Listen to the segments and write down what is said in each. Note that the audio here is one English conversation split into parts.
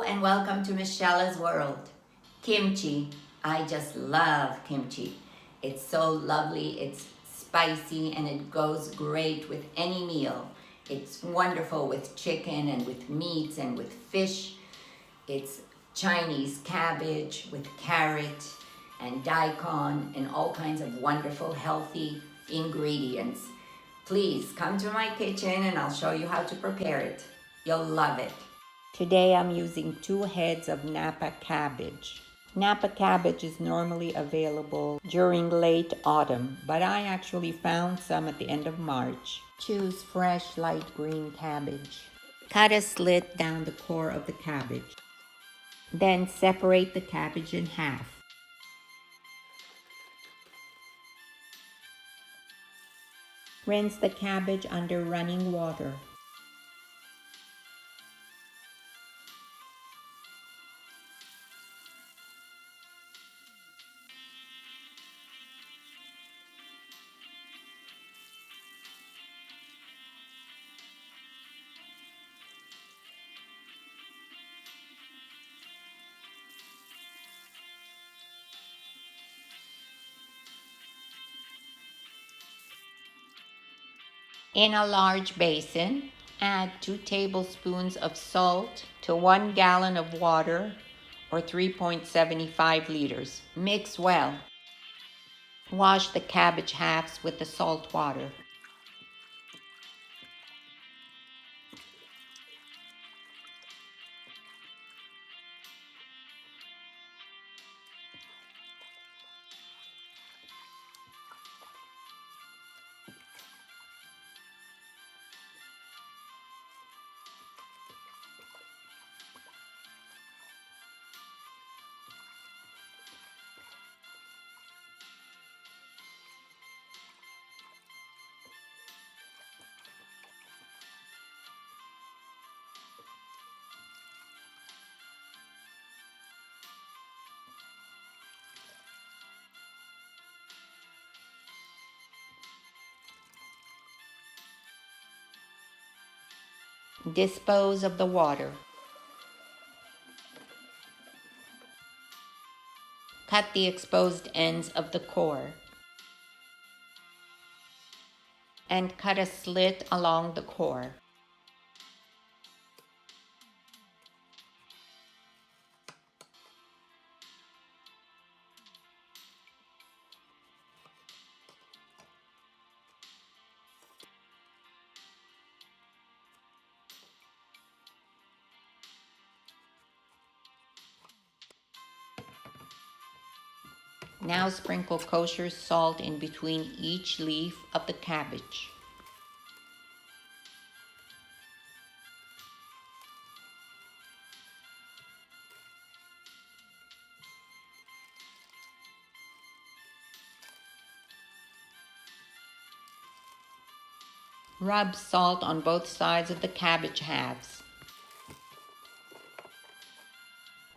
and welcome to Michelle's World. Kimchi. I just love kimchi. It's so lovely, it's spicy, and it goes great with any meal. It's wonderful with chicken and with meats and with fish. It's Chinese cabbage with carrot and daikon and all kinds of wonderful healthy ingredients. Please come to my kitchen and I'll show you how to prepare it. You'll love it. Today I'm using 2 heads of Napa cabbage. Napa cabbage is normally available during late autumn, but I actually found some at the end of March. Choose fresh light green cabbage. Cut a slit down the core of the cabbage. Then separate the cabbage in half. Rinse the cabbage under running water. In a large basin, add 2 tablespoons of salt to 1 gallon of water or 3.75 liters. Mix well. Wash the cabbage halves with the salt water. Dispose of the water. Cut the exposed ends of the core and cut a slit along the core. Now sprinkle kosher salt in between each leaf of the cabbage. Rub salt on both sides of the cabbage halves.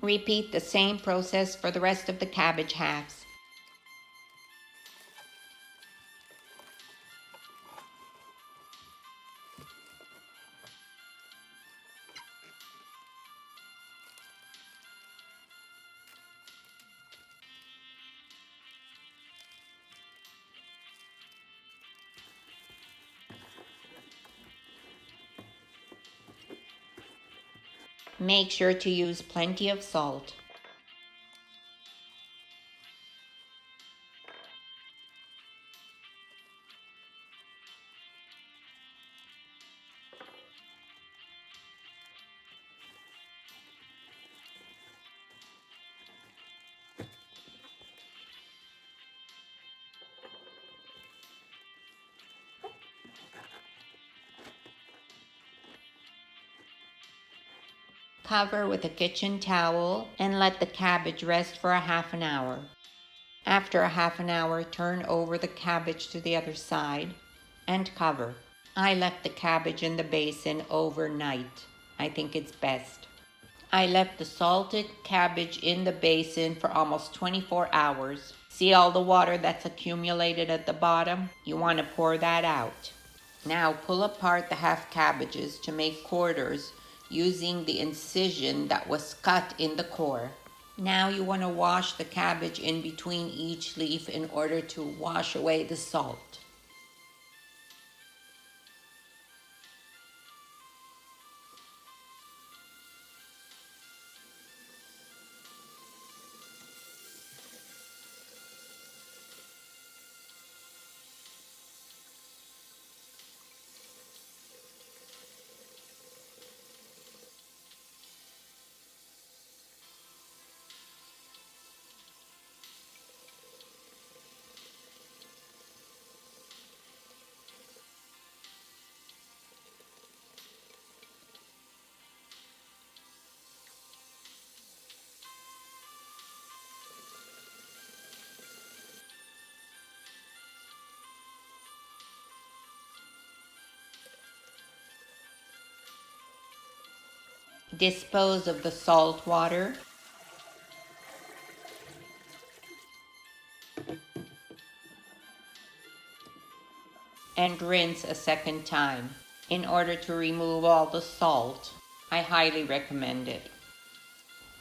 Repeat the same process for the rest of the cabbage halves. Make sure to use plenty of salt. Cover with a kitchen towel and let the cabbage rest for a half an hour. After a half an hour, turn over the cabbage to the other side and cover. I left the cabbage in the basin overnight. I think it's best. I left the salted cabbage in the basin for almost 24 hours. See all the water that's accumulated at the bottom? You want to pour that out. Now pull apart the half cabbages to make quarters using the incision that was cut in the core. Now you want to wash the cabbage in between each leaf in order to wash away the salt. Dispose of the salt water. And rinse a second time. In order to remove all the salt, I highly recommend it.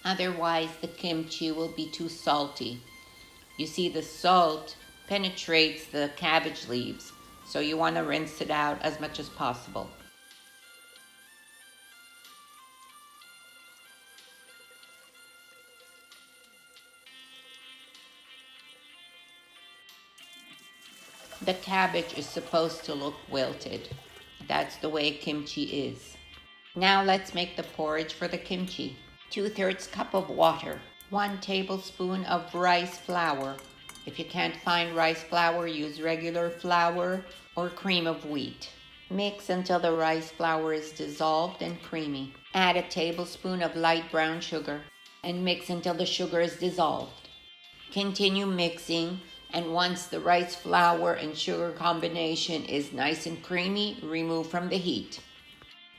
Otherwise, the kimchi will be too salty. You see, the salt penetrates the cabbage leaves, so you want to rinse it out as much as possible. The cabbage is supposed to look wilted. That's the way kimchi is. Now let's make the porridge for the kimchi. 2/3 cup of water. 1 tablespoon of rice flour. If you can't find rice flour, use regular flour or cream of wheat. Mix until the rice flour is dissolved and creamy. Add a tablespoon of light brown sugar and mix until the sugar is dissolved. Continue mixing, and once the rice flour and sugar combination is nice and creamy, remove from the heat.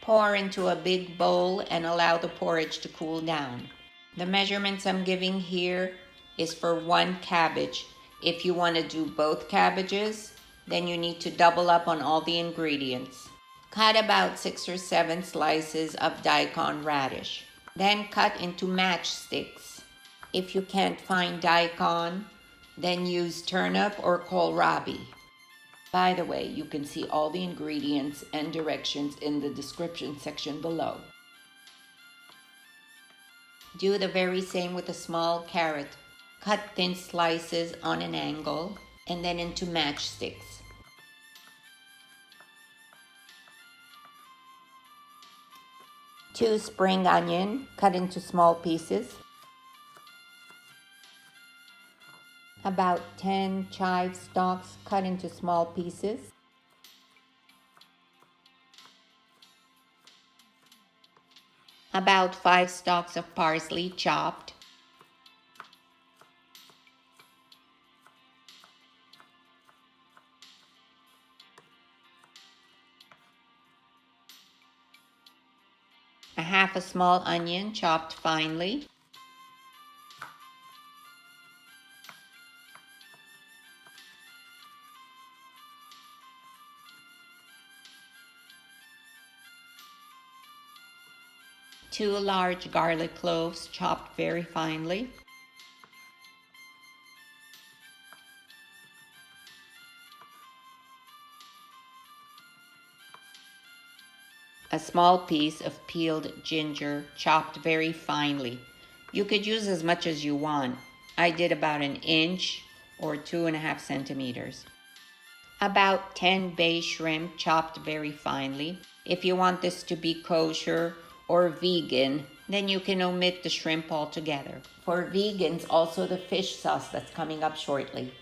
Pour into a big bowl and allow the porridge to cool down. The measurements I'm giving here is for 1 cabbage. If you want to do both cabbages, then you need to double up on all the ingredients. Cut about 6 or 7 slices of daikon radish. Then cut into matchsticks. If you can't find daikon, then use turnip or kohlrabi. By the way, you can see all the ingredients and directions in the description section below. Do the very same with a small carrot. Cut thin slices on an angle and then into matchsticks. Two spring onion cut into small pieces. About 10 chive stalks cut into small pieces. About 5 stalks of parsley chopped. A half a small onion chopped finely. Two large garlic cloves chopped very finely. A small piece of peeled ginger chopped very finely. You could use as much as you want. I did about 1 inch or 2.5 centimeters. About 10 bay shrimp chopped very finely. If you want this to be kosher or vegan, then you can omit the shrimp altogether. For vegans, also the fish sauce that's coming up shortly.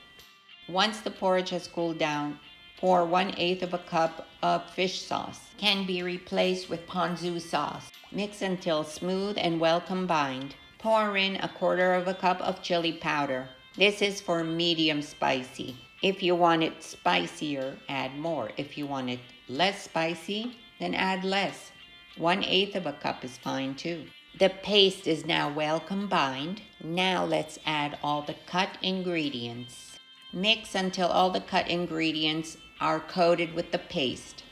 Once the porridge has cooled down, pour 1/8 of a cup of fish sauce. Can be replaced with ponzu sauce. Mix until smooth and well combined. Pour in 1/4 of a cup of chili powder. This is for medium spicy. If you want it spicier, add more. If you want it less spicy, then add less. 1/8 of a cup is fine too. The paste is now well combined. Now let's add all the cut ingredients. Mix until all the cut ingredients are coated with the paste.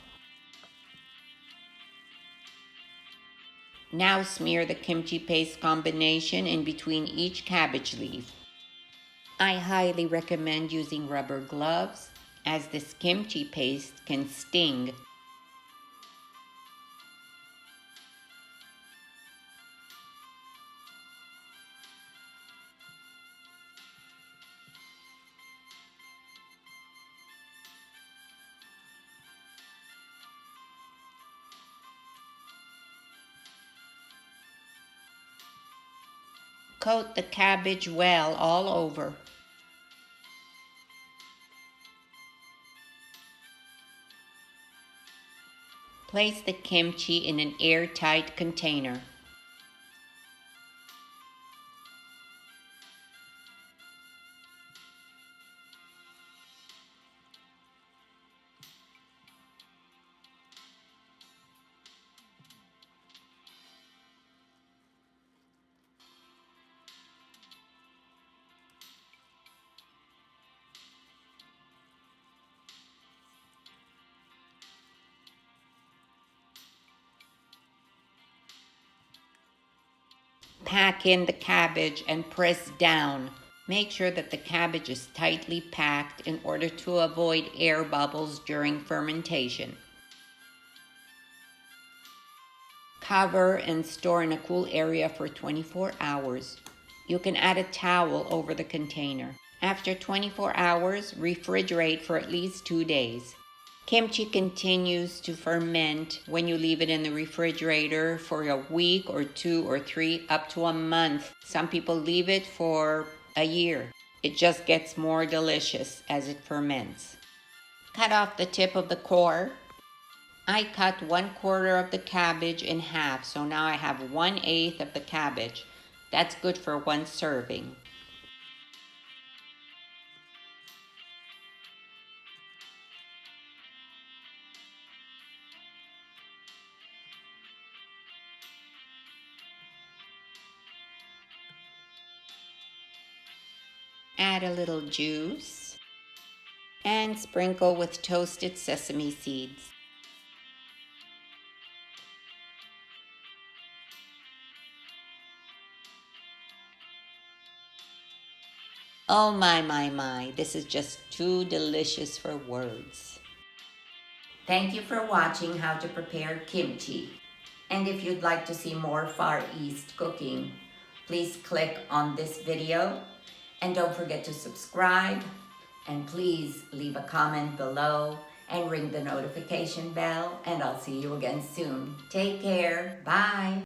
Now smear the kimchi paste combination in between each cabbage leaf. I highly recommend using rubber gloves, as this kimchi paste can sting. Coat the cabbage well all over. Place the kimchi in an airtight container. Pack in the cabbage and press down. Make sure that the cabbage is tightly packed in order to avoid air bubbles during fermentation. Cover and store in a cool area for 24 hours. You can add a towel over the container. After 24 hours, refrigerate for at least 2 days. Kimchi continues to ferment when you leave it in the refrigerator for a week or 2 or 3, up to a month. Some people leave it for a year. It just gets more delicious as it ferments. Cut off the tip of the core. I cut 1/4 of the cabbage in half, so now I have 1/8 of the cabbage. That's good for one serving. Add a little juice and sprinkle with toasted sesame seeds. Oh my, this is just too delicious for words. Thank you for watching how to prepare kimchi. And if you'd like to see more Far East cooking, please click on this video. And don't forget to subscribe. And please leave a comment below and ring the notification bell. And I'll see you again soon. Take care. Bye.